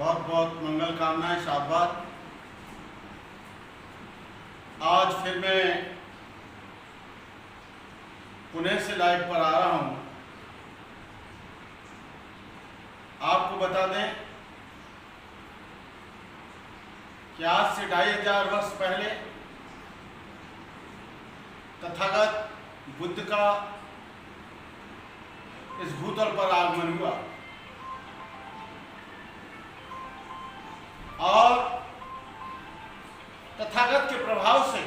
बहुत बहुत मंगल कामनाएं, शाबाश। आज फिर मैं पुणे से लाइव पर आ रहा हूं। आपको बता दें कि आज से 2500 वर्ष पहले तथागत बुद्ध का इस भूतल पर आगमन हुआ और तथागत के प्रभाव से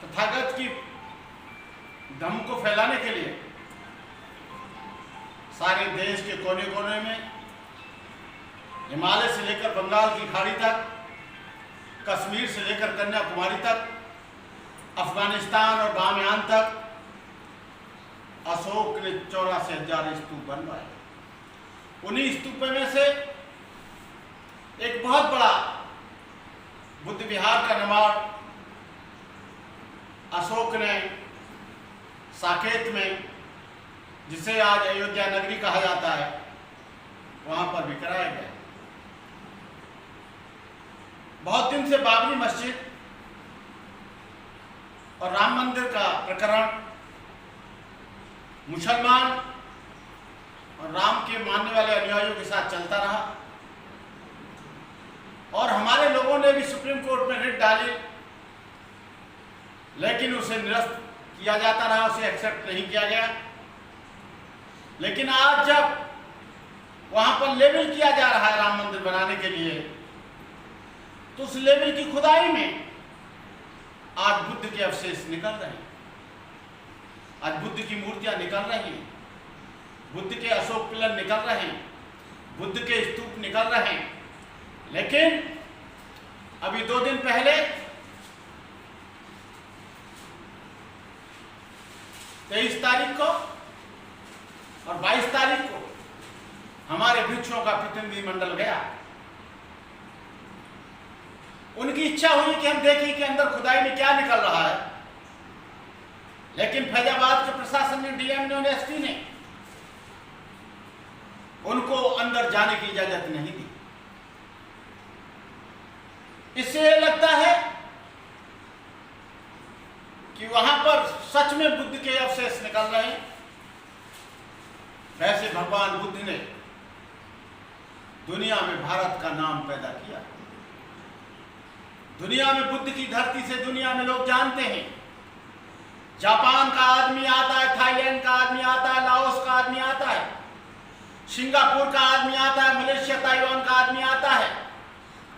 तथागत की धम्म को फैलाने के लिए सारे देश के कोने कोने में, हिमालय से लेकर बंगाल की खाड़ी तक, कश्मीर से लेकर कन्याकुमारी तक, अफगानिस्तान और बामियान तक अशोक ने 84,000 स्तूप बनवाए। उन्हीं स्तूपों में से एक बहुत बड़ा बुद्ध विहार का निर्माण अशोक ने साकेत में, जिसे आज अयोध्या नगरी कहा जाता है, वहां पर भी कराया गया। बहुत दिन से बाबरी मस्जिद और राम मंदिर का प्रकरण मुसलमान और राम के मानने वाले अनुयायियों के साथ चलता रहा और हमारे लोगों ने भी सुप्रीम कोर्ट में रिट डाली, लेकिन उसे निरस्त किया जाता रहा, उसे एक्सेप्ट नहीं किया गया। लेकिन आज जब वहां पर लेवल किया जा रहा है राम मंदिर बनाने के लिए, तो उस लेवल की खुदाई में आज बुद्ध के अवशेष निकल रहे हैं, आज बुद्ध की मूर्तियां निकल रही हैं, बुद्ध के अशोक पिलर निकल रहे हैं, बुद्ध के स्तूप निकल रहे हैं। लेकिन अभी 2 दिन पहले 23 तारीख को और 22 तारीख को हमारे भिक्षुओं का प्रतिनिधिमंडल गया। उनकी इच्छा हुई कि हम देखें कि अंदर खुदाई में क्या निकल रहा है, लेकिन फैजाबाद के प्रशासन ने, डीएम ने और एसपी ने उनको अंदर जाने की इजाजत नहीं दी। इससे लगता है कि वहां पर सच में बुद्ध के अवशेष निकल रहे हैं। वैसे भगवान बुद्ध ने दुनिया में भारत का नाम पैदा किया। दुनिया में बुद्ध की धरती से दुनिया में लोग जानते हैं। जापान का आदमी आता है, थाईलैंड का आदमी आता है, लाओस का आदमी आता है, सिंगापुर का आदमी आता है, मलेशिया ताइवान का आदमी आता है,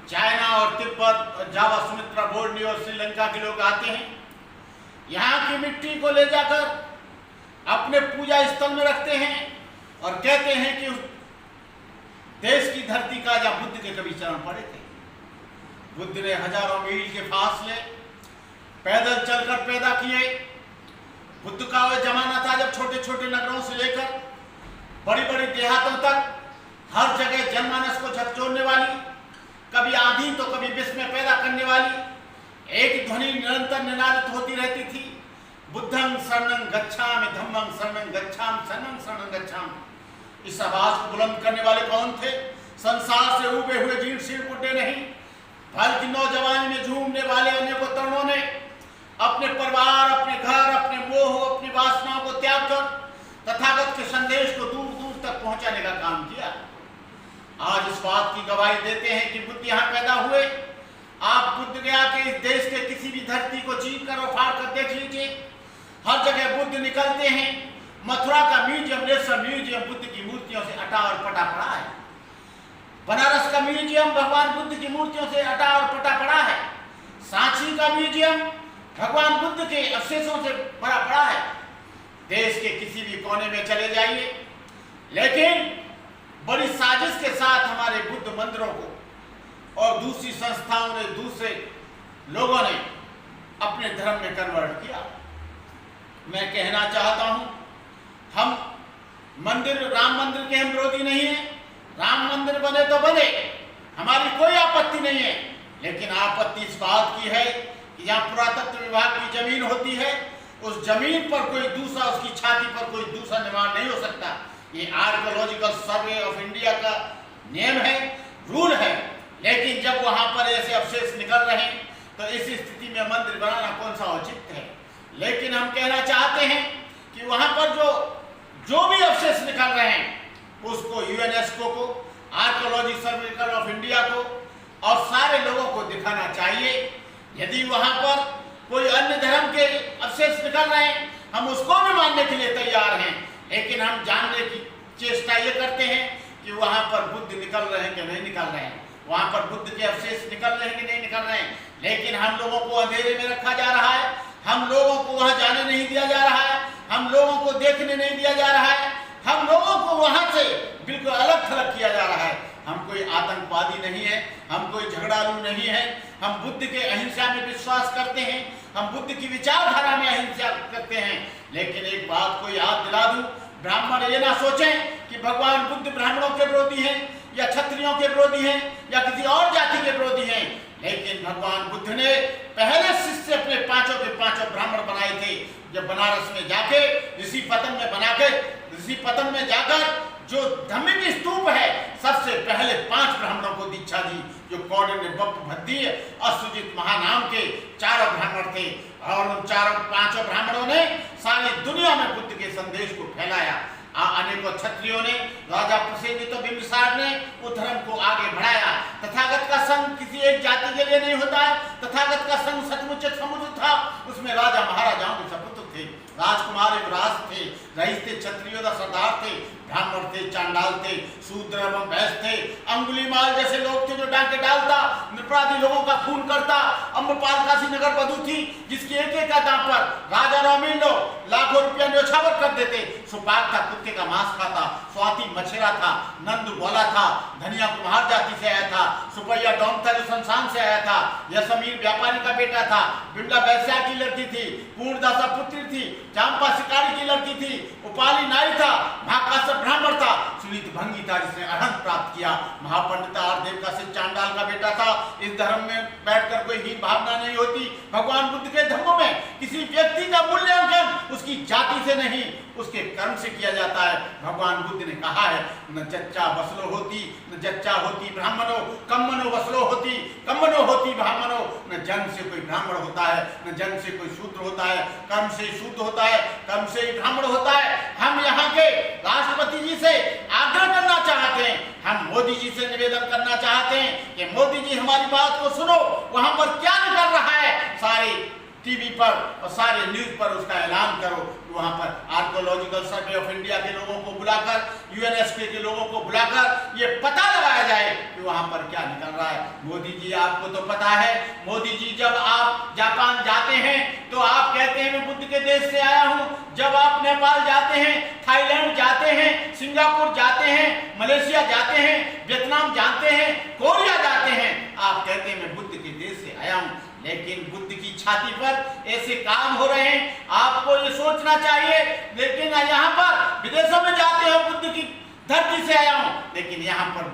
चाइना और तिब्बत और जावा, सुमित्रा, बोर्नियो और श्रीलंका के लोग आते हैं। यहाँ की मिट्टी को ले जाकर अपने पूजा स्थल में रखते हैं और कहते हैं कि उस देश की धरती का या बुद्ध के कभी चरण पड़े थे। बुद्ध ने हजारों मील के फासले पैदल चलकर पैदा किए। बुद्ध का वह जमाना था जब छोटे छोटे नगरों से लेकर बड़ी बड़ी देहातों तक हर जगह जनमानस को झकझोरने वाली, कभी आंधी तो कभी विस्मय पैदा करने वाली एक ध्वनि निरंतर निनादित होती रहती थी। बुद्धं शरणं गच्छामि, धम्मं शरणं गच्छामि, संघं शरणं गच्छामि। इस आवाज को बुलंद करने वाले कौन थे? संसार से उबे हुए जीर्ण शीर्ण बुड्ढे नहीं, बल्कि नौजवानी में झूमने वाले अनेकों तरुणों ने अपने परिवार, अपने घर, अपने मोह, अपनी वासनाओं को त्याग कर तथागत के संदेश को दूर दूर तक पहुंचाने का काम किया। आज इस बात की गवाही देते हैं कि बुद्ध यहाँ पैदा हुए। आप बुद्ध गया के इस देश के किसी भी धरती को चीर कर और फाड़ कर देख लीजिए, हर जगह बुद्ध निकलते हैं। मथुरा का म्यूजियम, रेशम म्यूजियम बुद्ध की मूर्तियों से अटा और पटा पड़ा है। बनारस का म्यूजियम भगवान बुद्ध की मूर्तियों से अटा और पटा पड़ा है। सांची का म्यूजियम भगवान बुद्ध के अवशेषों से भरा पड़ा है। देश के किसी भी कोने में चले जाइए, लेकिन बड़ी साजिश के साथ हमारे बुद्ध मंदिरों को और दूसरी संस्थाओं ने, दूसरे लोगों ने अपने धर्म में कन्वर्ट किया। मैं कहना चाहता हूं, हम मंदिर, राम मंदिर के हम विरोधी नहीं है। राम मंदिर बने तो बने, हमारी कोई आपत्ति नहीं है। लेकिन आपत्ति इस बात की है कि जहाँ पुरातत्व विभाग की जमीन होती है, उस जमीन पर कोई दूसरा, उसकी छाती पर कोई दूसरा निर्माण नहीं हो सकता। ये आर्कियोलॉजिकल सर्वे ऑफ इंडिया का नियम है, रूल है। लेकिन जब वहां पर ऐसे अवशेष निकल रहे हैं तो इस स्थिति में मंदिर बनाना कौन सा औचित्य है। लेकिन हम कहना चाहते हैं कि वहां पर जो भी अवशेष निकल रहे हैं उसको यूनेस्को को, आर्कियोलॉजी सर्वे ऑफ इंडिया को और सारे लोगों को दिखाना चाहिए। यदि वहां पर कोई अन्य धर्म के अवशेष निकल रहे हैं हम उसको भी मानने के लिए तैयार हैं, लेकिन हम जानने की चेष्टा ये करते हैं कि वहां पर बुद्ध निकल रहे हैं कि नहीं निकल रहे हैं, वहां पर बुद्ध के अवशेष निकल रहे हैं कि नहीं निकल रहे हैं। लेकिन हम लोगों को अंधेरे में रखा जा रहा है, हम लोगों को वहां जाने नहीं दिया जा रहा है, हम लोगों को देखने नहीं दिया जा रहा है, हम लोगों को वहां से बिल्कुल अलग थलग किया जा रहा है। हम कोई आतंकवादी नहीं है, हम कोई झगड़ालू नहीं है, हम बुद्ध के अहिंसा में विश्वास करते हैं, हम बुद्ध की विचारधारा में अहिंसा करते हैं। लेकिन एक बात को याद दिला दूं, ब्राह्मण ये ना सोचें कि भगवान बुद्ध ब्राह्मणों के विरोधी हैं या क्षत्रियों के विरोधी हैं या किसी और जाति के विरोधी हैं। लेकिन भगवान बुद्ध ने पहले शिष्य अपने पांचों के पांचों ब्राह्मण बनाए थे। जब बनारस में जाके ऋषि पतन में जाकर जो धम्म की स्तूप है सबसे पहले 5 ब्राह्मणों को दीक्षा दी, जो कौंडिन्य, बप्प, भद्दी और सुजित महानाम के 4 ब्राह्मण थे। और उन 5 ब्राह्मणों ने सारी दुनिया में बुद्ध के संदेश को फैलाया। अनेकों क्षत्रियों ने, राजा प्रसेनजित बिंबिसार ने उस धर्म को आगे बढ़ाया। तथागत का संघ किसी एक जाति के लिए नहीं होता है, तथागत का संघ सचमुच समुद्र था, उसमें राजा महाराजाओं के सपुत्र थे, राजकुमार युवराज थे, रईस थे, क्षत्रियों का सरदार थे, ब्राह्मण थे, चांडाल थे, शूद्र एवं वैश्य थे, अंगुलीमाल जैसे लोग थे जो डांके डालता, नृपादि लोगों का खून करता, अम्रपाल काशी नगर वधू थी जिसकी एक का दांव पर राजा रामीन लोग लाखों रुपया न्योछावर कर देते। सुपाक था, कुत्ते का मांस खाता, स्वाति मछेरा था, नंद बोला था, धनिया कुम्हार जाति से आया था, सुपैया डोम था जो संसान से आया था, यसमीर व्यापारी का बेटा था, बिमला वैश्या की लड़की थी, पूर्णदासा पुत्री थी, चांपा शिकारी की लड़की थी, उपाली नारी था, महाकाश्यप ब्राह्मण था, सुनीत भंगी था जिसने अरहंत प्राप्त किया, महापंडिता और देवका से चांडाल का बेटा था। इस धर्म में बैठकर कोई हीन भावना नहीं होती। भगवान बुद्ध के धर्मों में किसी व्यक्ति का मूल्यांकन उसकी जाति से नहीं उसके कर्म से किया जाता है। भगवान बुद्ध ने कहा है, न जच्चा वसलो होती, न जच्चा होती ब्राह्मणो, कम्मनो वसलो होती, कम्मनो होती ब्राह्मणो। न जन्म से कोई ब्राह्मण होता है, न जन्म से कोई शूद्र होता है, कर्म से शुद्ध होता है, कर्म से ही ब्राह्मण होता है। हम यहाँ के राष्ट्रपति जी से आग्रह करना चाहते हैं, हम मोदी जी से निवेदन करना चाहते हैं कि मोदी जी हमारी बात को सुनो, वहां पर क्या निकल रहा है सारे टीवी पर और सारे न्यूज पर उसका ऐलान करो। वहां पर आर्कियोलॉजिकल सर्वे ऑफ इंडिया के लोगों को बुलाकर, यूएनएसपी के लोगों को बुलाकर ये पता लगाया जाए कि वहां पर क्या निकल रहा है। मोदी जी आपको तो पता है, मोदी जी जब आप जापान जाते हैं तो आप कहते हैं मैं बुद्ध के देश से आया हूं। जब आप नेपाल जाते हैं, थाईलैंड जाते हैं, सिंगापुर जाते हैं, मलेशिया जाते हैं, वियतनाम जाते हैं, कोरिया जाते हैं, आप कहते हैं मैं बुद्ध के देश से आया हूं। लेकिन बुद्ध की छाती पर ऐसे काम हो रहे हैं, आपको ये सोचना चाहिए। लेकिन यहाँ पर विदेशों में जाते हो, बुद्ध की धरती से आया हूँ, लेकिन यहाँ पर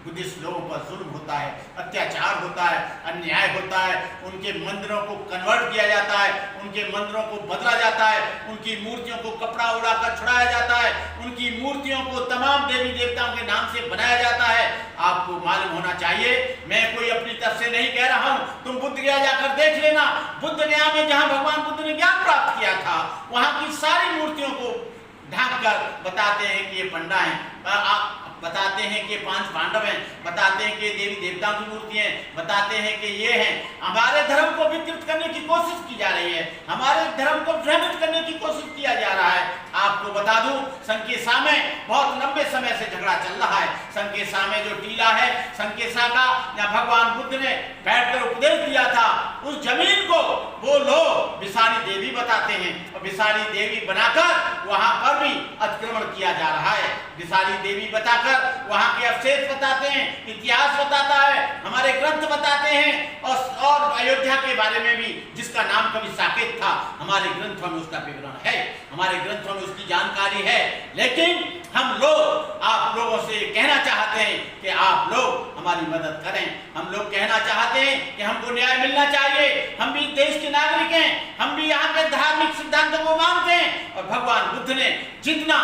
बुद्धिस्ट लोगों पर जुल्म होता है, अत्याचार होता है, अन्याय होता है, उनके मंदिरों को कन्वर्ट किया जाता है, उनके मंदिरों को बदला जाता है, उनकी मूर्तियों को कपड़ा उड़ाकर छुड़ाया जाता है, उनकी मूर्तियों को तमाम देवी देवताओं के नाम से बनाया जाता है। आपको मालूम होना चाहिए, मैं कोई अपनी तरफ से नहीं कह रहा हूं, तुम बुद्ध गया जाकर देख लेना। बुद्ध गया में जहां भगवान बुद्ध ने ज्ञान प्राप्त किया था, वहां की सारी मूर्तियों को ढांक कर बताते हैं कि ये पंडा है, बताते हैं कि 5 पांडव हैं, बताते हैं कि देवी देवताओं की मूर्ति हैं, बताते हैं कि ये हैं। हमारे धर्म को विकृत करने की कोशिश की जा रही है, हमारे धर्म को भ्रमित करने की कोशिश किया जा रहा है। आपको बता दूं, संकेसा में बहुत लंबे समय से झगड़ा चल रहा है। संकेसा में जो टीला है, संकेसा का या भगवान बुद्ध ने बैठकर उपदेश दिया था, उस जमीन को वो लोग विसारी देवी बताते हैं और विसारी देवी बनाकर वहां पर भी अतिक्रमण किया जा रहा है। विसारी देवी बताकर वहां के अवशेष बताते हैं, इतिहास बताता है, हमारे ग्रंथ बताते हैं और अयोध्या के बारे में भी जिसका नाम कभी साकेत था, हमारे ग्रंथों में उसका विवरण है, हमारे ग्रंथों में उसकी जानकारी है। लेकिन हम लोग आप लोगों से कहना चाहते हैं कि आप लोग हमारी मदद करें। हम लोग कहना चाहते हैं कि हमको न्याय मिलना चाहिए, हम भी देश के नागरिक हैं, हम भी यहाँ के धार्मिक सिद्धांतों को मानते हैं और भगवान बुद्ध ने जितना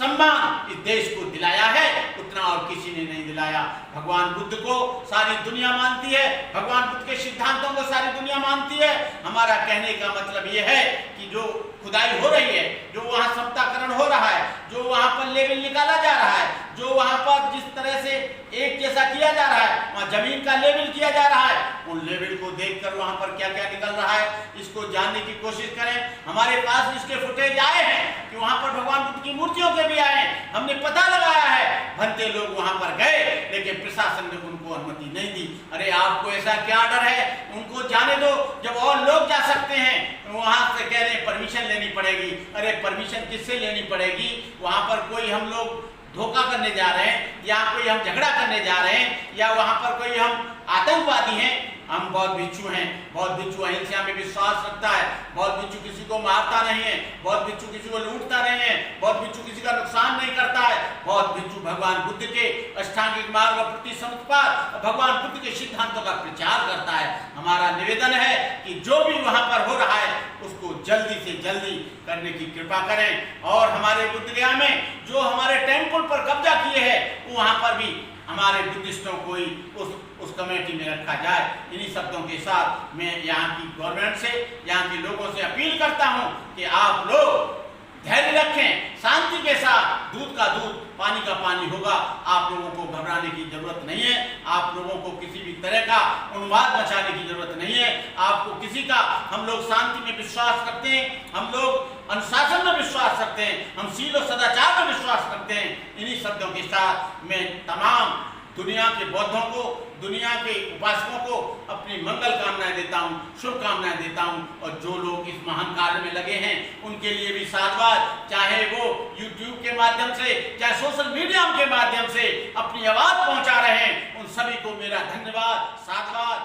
सम्मान इस देश को दिलाया है उतना और किसी ने नहीं दिलाया। भगवान बुद्ध को सारी दुनिया मानती है, भगवान बुद्ध के सिद्धांतों को सारी दुनिया मानती है। हमारा कहने का मतलब यह है कि जो खुदाई हो रही है, जो वहाँ समताकरण हो रहा है, जो वहाँ पर लेवल निकाला जा रहा है, जो वहाँ पर जिस तरह से एक जैसा किया जा रहा है, वहाँ जमीन का लेवल किया जा रहा है, उन लेवल को देखकर वहाँ पर क्या क्या निकल रहा है इसको जानने की कोशिश करें। हमारे पास इसके फुटेज आए हैं कि वहाँ पर भगवान बुद्ध की मूर्तियों के भी आए हैं, हमने पता लगाया है। भंते लोग वहाँ पर गए लेकिन प्रशासन ने उनको अनुमति नहीं दी। अरे आपको ऐसा क्या डर है, उनको जाने दो, जब और लोग जा सकते हैं। वहाँ से कह रहे परमिशन लेनी पड़ेगी। अरे परमिशन किससे लेनी पड़ेगी? वहाँ पर कोई हम लोग धोखा करने जा रहे हैं या कोई हम झगड़ा करने जा रहे हैं या वहाँ पर कोई हम आतंकवादी हैं? हम बौद्ध भिक्षु हैं। बौद्ध भिक्षु अहिंसा में विश्वास रखता है। बौद्ध भिक्षु किसी को मारता नहीं है, बौद्ध भिक्षु किसी को लूटता नहीं है, बौद्ध भिक्षु किसी का नुकसान नहीं करता है। बौद्ध भिक्षु भगवान बुद्ध के अष्टांगिक मार्ग और प्रतिसंपाद भगवान बुद्ध के सिद्धांतों का प्रचार करता है। हमारा निवेदन है कि जो भी वहाँ पर हो रहा है उसको जल्दी से जल्दी करने की कृपा करें और हमारे बुद्ध गया में जो हमारे टेम्पल पर कब्जा किए हैं वहाँ पर भी हमारे बुद्धिस्टों को ही उस कमेटी में रखा जाए। इन्हीं शब्दों के साथ मैं यहाँ की गवर्नमेंट से, यहाँ के लोगों से अपील करता हूँ कि आप लोग धैर्य रखें, शांति के साथ दूध का दूध पानी का पानी होगा। आप लोगों को घबराने की जरूरत नहीं है, आप लोगों को किसी भी तरह का उन्माद मचाने की जरूरत नहीं है। आपको किसी का, हम लोग शांति में विश्वास करते हैं, हम लोग अनुशासन में विश्वास रखते हैं, हम शील और सदाचार में विश्वास करते हैं। इन्हीं शब्दों के साथ मैं तमाम दुनिया के बौद्धों को, दुनिया के उपासकों को अपनी मंगल कामनाएं देता हूँ, शुभकामनाएं देता हूँ। और जो लोग इस महान कार्य में लगे हैं उनके लिए भी साधुवाद, चाहे वो YouTube के माध्यम से, चाहे सोशल मीडिया के माध्यम से अपनी आवाज पहुंचा रहे हैं, उन सभी को मेरा धन्यवाद, साधुवाद।